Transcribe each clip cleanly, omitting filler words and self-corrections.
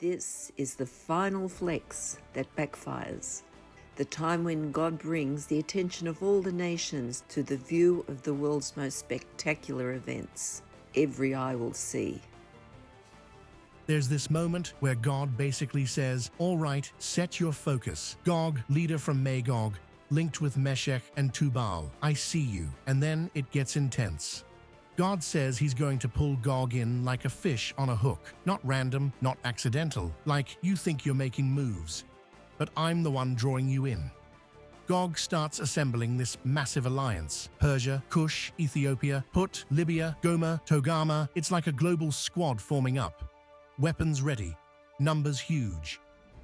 This is the final flex that backfires. The time when God brings the attention of all the nations to the view of the world's most spectacular events. Every eye will see. There's this moment where God basically says, all right, set your focus. Gog, leader from Magog, linked with Meshech and Tubal, I see you. And then it gets intense. God says he's going to pull Gog in like a fish on a hook. Not random, not accidental, like you think you're making moves. But I'm the one drawing you in. Gog starts assembling this massive alliance. Persia, Cush, Ethiopia, Put, Libya, Gomer, Togarmah. It's like a global squad forming up. Weapons ready. Numbers huge.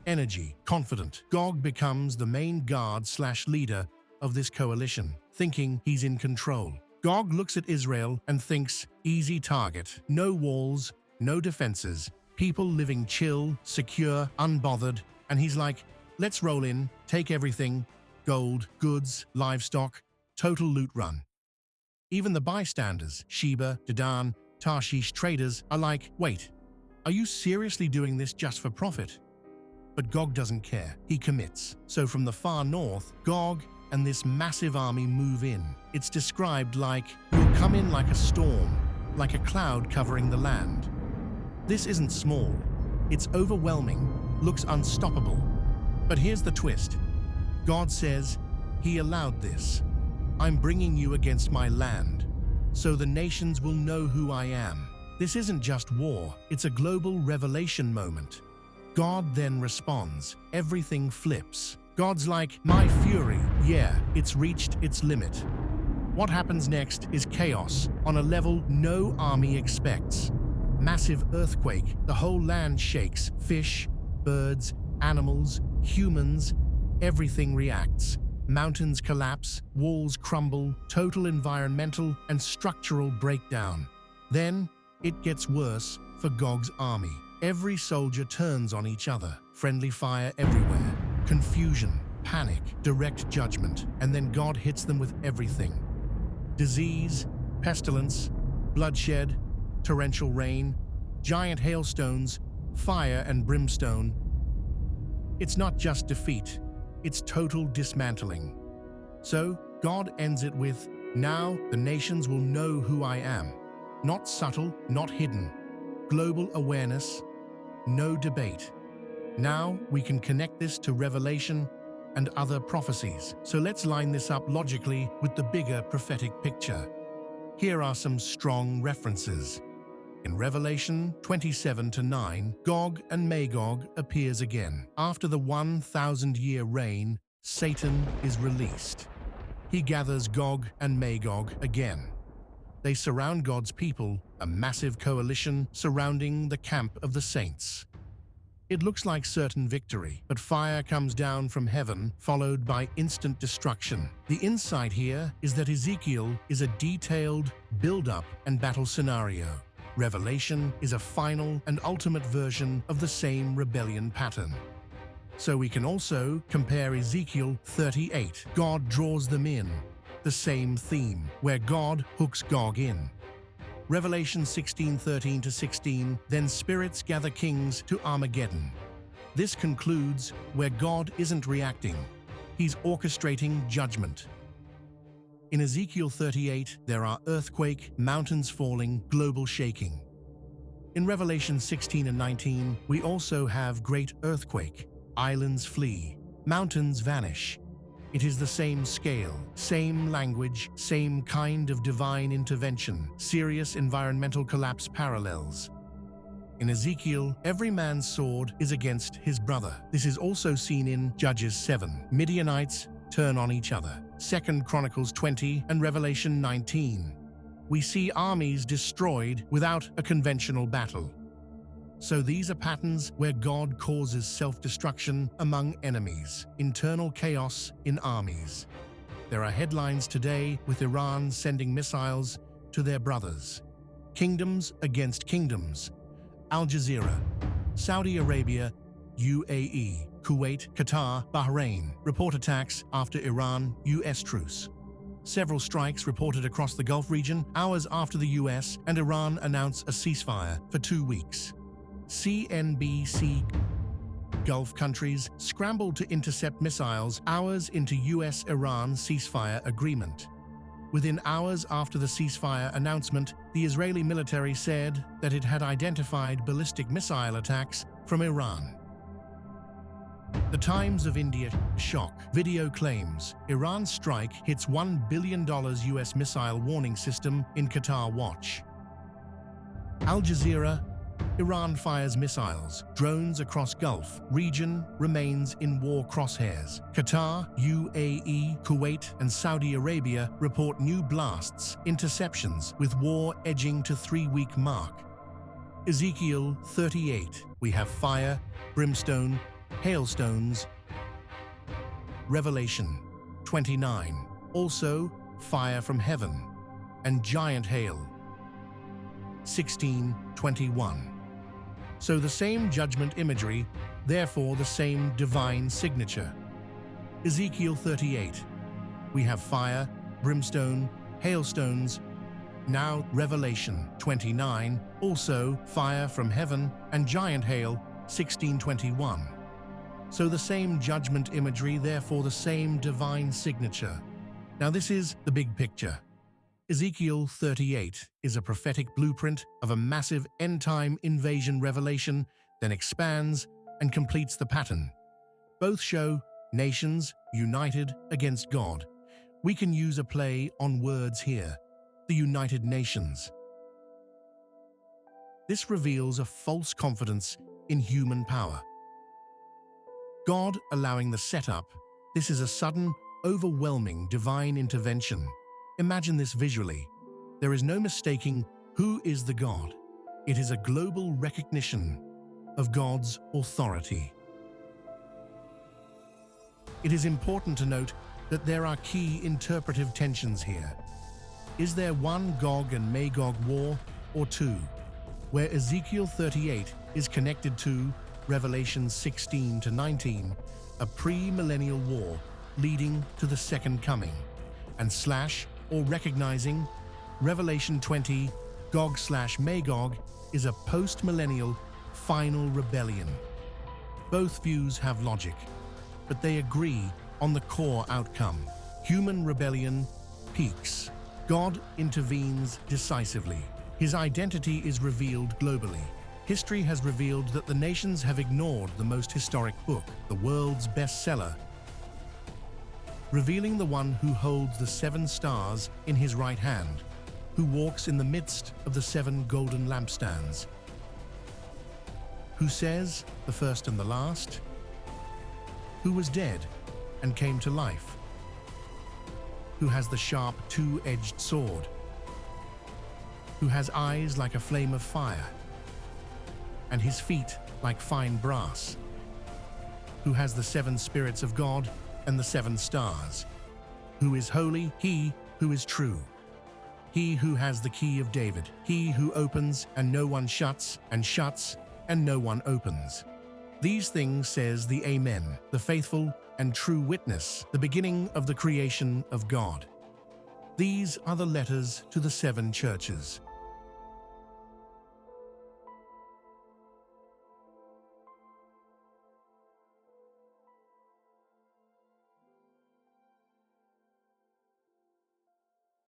Energy, confident. Gog becomes the main guard/leader of this coalition, thinking he's in control. Gog looks at Israel and thinks, easy target. No walls, no defenses. People living chill, secure, unbothered. And he's like, let's roll in, take everything. Gold, goods, livestock, total loot run. Even the bystanders, Sheba, Dedan, Tarshish traders are like, wait, are you seriously doing this just for profit? But Gog doesn't care. He commits. So from the far north, Gog and this massive army move in. It's described like, you'll come in like a storm, like a cloud covering the land. This isn't small. It's overwhelming, looks unstoppable. But here's the twist. God says, he allowed this. I'm bringing you against my land, so the nations will know who I am. This isn't just war, it's a global revelation moment. God then responds. Everything flips. God's like, my fury, yeah, it's reached its limit. What happens next is chaos on a level no army expects. Massive earthquake, the whole land shakes. Fish, birds, animals, humans, everything reacts. Mountains collapse, walls crumble, total environmental and structural breakdown. Then, it gets worse for Gog's army. Every soldier turns on each other. Friendly fire everywhere. Confusion, panic, direct judgment, and then God hits them with everything. Disease, pestilence, bloodshed, torrential rain, giant hailstones, fire and brimstone. It's not just defeat, it's total dismantling. So God ends it with, now the nations will know who I am. Not subtle, not hidden. Global awareness, no debate. Now we can connect this to Revelation and other prophecies. So let's line this up logically with the bigger prophetic picture. Here are some strong references. In Revelation 27-9, Gog and Magog appears again. After the 1,000-year reign, Satan is released. He gathers Gog and Magog again. They surround God's people, a massive coalition surrounding the camp of the saints. It looks like certain victory, but fire comes down from heaven, followed by instant destruction. The insight here is that Ezekiel is a detailed build-up and battle scenario. Revelation is a final and ultimate version of the same rebellion pattern. So we can also compare Ezekiel 38. God draws them in. The same theme, where God hooks Gog in. Revelation 16:13-16, then spirits gather kings to Armageddon. This concludes where God isn't reacting. He's orchestrating judgment. In Ezekiel 38, there are earthquake, mountains falling, global shaking. In Revelation 16 and 19, we also have great earthquake, islands flee, mountains vanish. It is the same scale, same language, same kind of divine intervention, serious environmental collapse parallels. In Ezekiel, every man's sword is against his brother. This is also seen in Judges 7. Midianites turn on each other. 2 Chronicles 20 and Revelation 19. We see armies destroyed without a conventional battle. So these are patterns where God causes self-destruction among enemies, internal chaos in armies. There are headlines today with Iran sending missiles to their brothers. Kingdoms against kingdoms. Al Jazeera, Saudi Arabia, UAE, Kuwait, Qatar, Bahrain report attacks after Iran-US truce. Several strikes reported across the Gulf region hours after the US and Iran announce a ceasefire for 2 weeks. CNBC. Gulf countries scrambled to intercept missiles hours into US-Iran ceasefire agreement. Within hours after the ceasefire announcement, the Israeli military said that it had identified ballistic missile attacks from Iran. The Times of India shock. Video claims Iran's strike hits $1 billion US missile warning system in Qatar watch. Al Jazeera. Iran fires missiles, drones across Gulf region remains in war crosshairs. Qatar, UAE, Kuwait, and Saudi Arabia report new blasts, interceptions, with war edging to 3-week mark. Ezekiel 38. We have fire, brimstone, hailstones. Revelation 29. Also, fire from heaven, and giant hail. 16:21. So the same judgment imagery, therefore the same divine signature. Ezekiel 38. We have fire, brimstone, hailstones. Now Revelation 29. Also fire from heaven and giant hail. 16:21. So the same judgment imagery, therefore the same divine signature. Now this is the big picture. Ezekiel 38 is a prophetic blueprint of a massive end-time invasion revelation, then expands and completes the pattern. Both show nations united against God. We can use a play on words here, the United Nations. This reveals a false confidence in human power. God allowing the setup, this is a sudden, overwhelming divine intervention. Imagine this visually. There is no mistaking who is the God. It is a global recognition of God's authority. It is important to note that there are key interpretive tensions here. Is there one Gog and Magog war, or two, where Ezekiel 38 is connected to Revelation 16 to 19, a pre-millennial war leading to the second coming, and or recognizing Revelation 20, Gog/Magog, is a post-millennial final rebellion. Both views have logic, but they agree on the core outcome. Human rebellion peaks. God intervenes decisively. His identity is revealed globally. History has revealed that the nations have ignored the most historic book, the world's bestseller, revealing the one who holds the 7 stars in his right hand, who walks in the midst of the 7 golden lampstands, who says, the first and the last, who was dead and came to life, who has the sharp 2-edged sword, who has eyes like a flame of fire, and his feet like fine brass, who has the 7 spirits of God and the 7 stars, who is holy, he who is true, he who has the key of David, he who opens and no one shuts, and shuts and no one opens. These things says the Amen, the faithful and true witness, the beginning of the creation of God. These are the letters to the 7 churches.